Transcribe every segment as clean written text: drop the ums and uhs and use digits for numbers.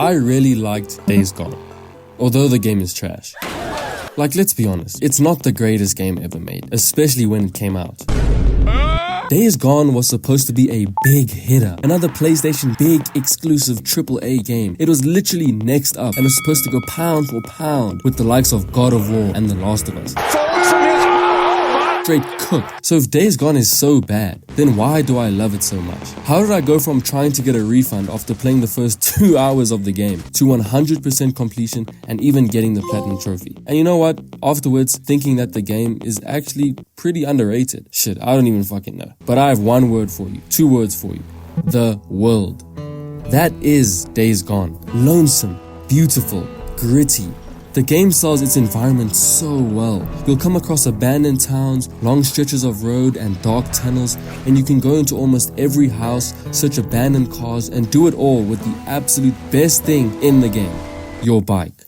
I really liked Days Gone, although the game is trash. Like, let's be honest, it's not the greatest game ever made, especially when it came out. Days Gone was supposed to be a big hitter, another PlayStation big exclusive AAA game. It was literally next up and was supposed to go pound for pound with the likes of God of War and The Last of Us. Straight cooked. So if Days Gone is so bad, then why do I love it so much? How did I go from trying to get a refund after playing the first 2 hours of the game to 100% completion and even getting the platinum trophy? And you know what? Afterwards, thinking that the game is actually pretty underrated. Shit, I don't even fucking know. But I have one word for you, 2 words for you. The world. That is Days Gone. Lonesome, beautiful, gritty. The game sells its environment so well. You'll come across abandoned towns, long stretches of road and dark tunnels, and you can go into almost every house, search abandoned cars, and do it all with the absolute best thing in the game, your bike.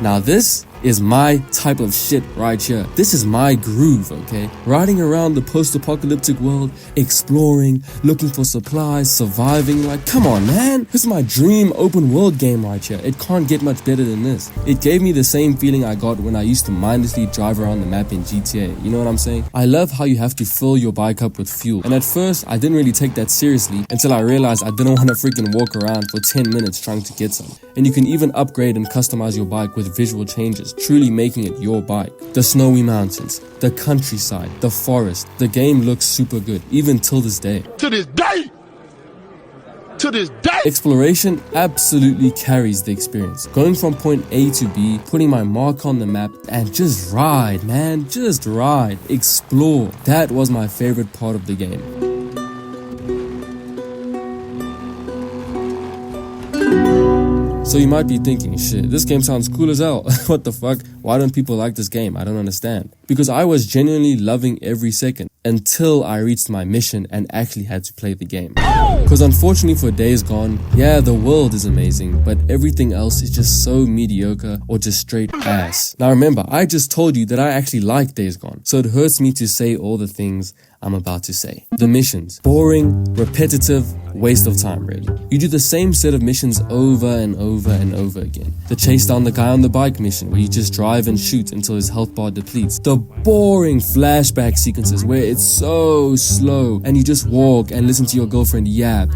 Now this is my type of shit right here. This is my groove, okay? Riding around the post-apocalyptic world, exploring, looking for supplies, surviving, like, come on, man. This is my dream open world game right here. It can't get much better than this. It gave me the same feeling I got when I used to mindlessly drive around the map in GTA. You know what I'm saying? I love how you have to fill your bike up with fuel. And at first, I didn't really take that seriously until I realized I didn't want to freaking walk around for 10 minutes trying to get some. And you can even upgrade and customize your bike with visual changes, truly making it your bike. The snowy mountains, the countryside, the forest. The game looks super good, even till this day. To this day! Exploration absolutely carries the experience. Going from point A to B, putting my mark on the map, and just ride, man. Just ride. Explore. That was my favorite part of the game. So you might be thinking, shit, this game sounds cool as hell. What the fuck? Why don't people like this game? I don't understand. Because I was genuinely loving every second until I reached my mission and actually had to play the game. Because unfortunately for Days Gone, yeah, the world is amazing, but everything else is just so mediocre or just straight ass. Now remember, I just told you that I actually like Days Gone, so it hurts me to say all the things I'm about to say. The missions. Boring, repetitive, waste of time really. You do the same set of missions over and over and over again. The chase down the guy on the bike mission where you just drive and shoot until his health bar depletes. The boring flashback sequences where it's so slow and you just walk and listen to your girlfriend yap,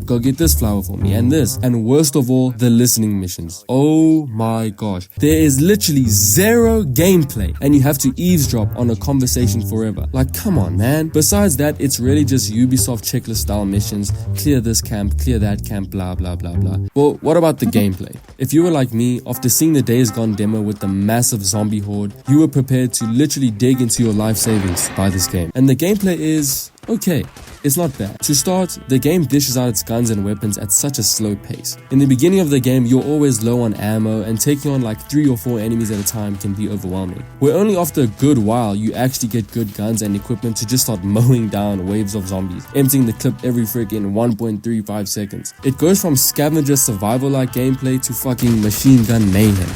go get this flower for me and this. And worst of all, the listening missions. Oh my gosh. There is literally zero gameplay and you have to eavesdrop on a conversation forever. Like, come on, man. Besides that, it's really just Ubisoft checklist style missions. Clear this camp, clear that camp, blah blah blah blah. Well, what about the gameplay? If you were like me, after seeing the Days Gone demo with the massive zombie horde, you were prepared to literally dig into your life savings to buy this game. And the gameplay is okay. It's not bad. To start, the game dishes out its guns and weapons at such a slow pace. In the beginning of the game, you're always low on ammo and taking on like 3 or 4 enemies at a time can be overwhelming. Where only after a good while, you actually get good guns and equipment to just start mowing down waves of zombies, emptying the clip every freaking 1.35 seconds. It goes from scavenger survival-like gameplay to fucking machine gun mayhem.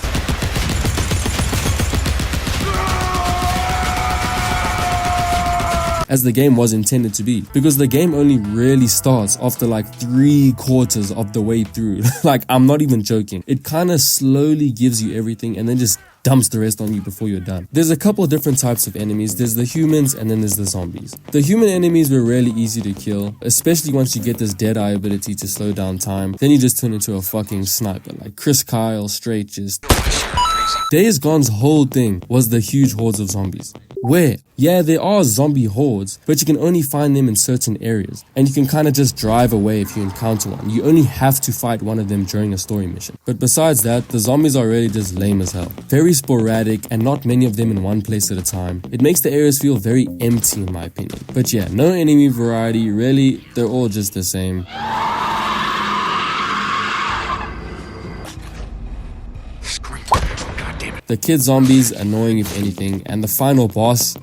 As the game was intended to be, because the game only really starts after like 3/4 of the way through. Like, I'm not even joking. It kind of slowly gives you everything and then just dumps the rest on you before you're done. There's a couple different types of enemies. There's the humans and then there's the zombies. The human enemies were really easy to kill, especially once you get this Deadeye ability to slow down time. Then you just turn into a fucking sniper, like Chris Kyle, straight just... Days Gone's whole thing was the huge hordes of zombies. Where, yeah, there are zombie hordes, but you can only find them in certain areas. And you can kind of just drive away if you encounter one. You only have to fight one of them during a story mission. But besides that, the zombies are really just lame as hell. Very sporadic and not many of them in one place at a time. It makes the areas feel very empty in my opinion. But yeah, no enemy variety, really, they're all just the same. The kid zombies, annoying if anything, and the final boss,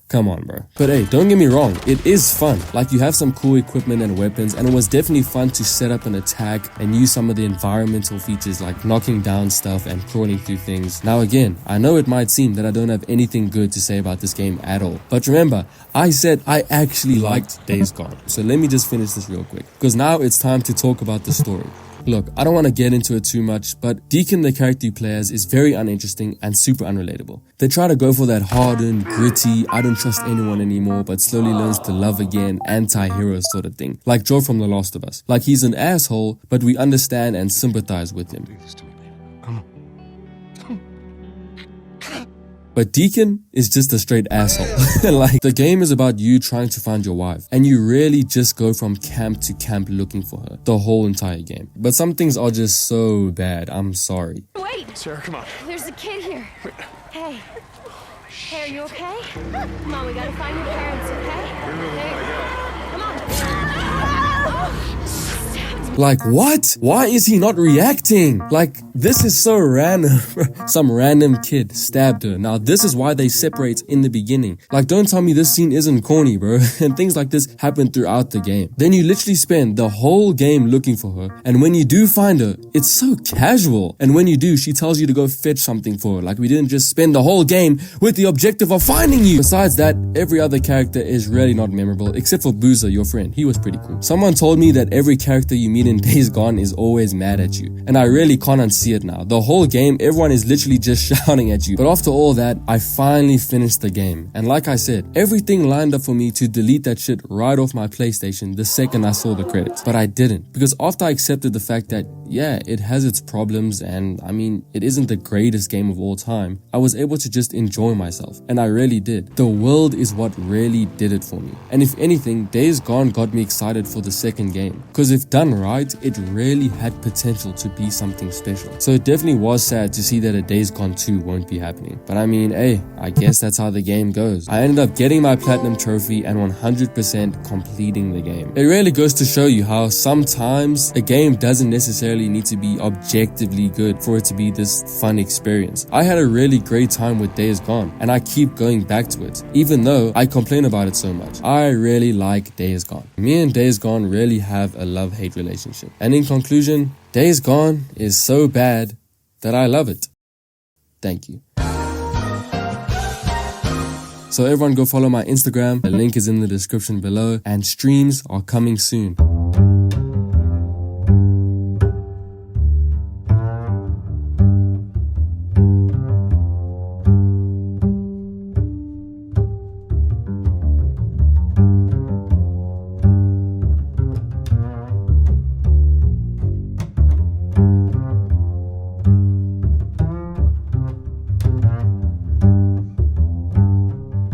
Come on, bro. But hey, don't get me wrong, it is fun. Like, you have some cool equipment and weapons, and it was definitely fun to set up an attack and use some of the environmental features like knocking down stuff and crawling through things. Now again, I know it might seem that I don't have anything good to say about this game at all, but remember, I said I actually liked Days Gone. So let me just finish this real quick, because now it's time to talk about the story. Look, I don't want to get into it too much, but Deacon, the character you play as, is very uninteresting and super unrelatable. They try to go for that hardened, gritty, I don't trust anyone anymore, but slowly learns to love again, anti-hero sort of thing. Like Joe from The Last of Us. Like, he's an asshole, but we understand and sympathize with him. But Deacon is just a straight asshole. Like, the game is about you trying to find your wife, and you really just go from camp to camp looking for her the whole entire game. But some things are just so bad, I'm sorry. Wait! Sarah, come on. There's a kid here. Hey. Hey, are you okay? Come on, we gotta find your parents, okay? Hey. Come on. Like, what? Why is he not reacting? Like, this is so random. Some random kid stabbed her. Now, this is why they separate in the beginning. Like, don't tell me this scene isn't corny, bro. And things like this happen throughout the game. Then you literally spend the whole game looking for her. And when you do find her, it's so casual. And when you do, she tells you to go fetch something for her. Like, we didn't just spend the whole game with the objective of finding you. Besides that, every other character is really not memorable, except for Boozer, your friend. He was pretty cool. Someone told me that every character you meet in Days Gone is always mad at you, and I really can't unsee it now. The whole game, everyone is literally just shouting at you. But after all that, I finally finished the game, and like I said, everything lined up for me to delete that shit right off my PlayStation the second I saw the credits. But I didn't, because after I accepted the fact that, yeah, it has its problems, and I mean, it isn't the greatest game of all time, I was able to just enjoy myself, and I really did. The world is what really did it for me. And if anything, Days Gone got me excited for the second game, because if done right, it really had potential to be something special. So it definitely was sad to see that a Days Gone 2 won't be happening. But I mean, hey, I guess that's how the game goes. I ended up getting my platinum trophy and 100% completing the game. It really goes to show you how sometimes a game doesn't necessarily need to be objectively good for it to be this fun experience. I had a really great time with Days Gone, and I keep going back to it, even though I complain about it so much. I really like Days Gone. Me and Days Gone really have a love-hate relationship. And in conclusion, Days Gone is so bad that I love it. Thank you. So everyone go follow my Instagram. The link is in the description below, and streams are coming soon.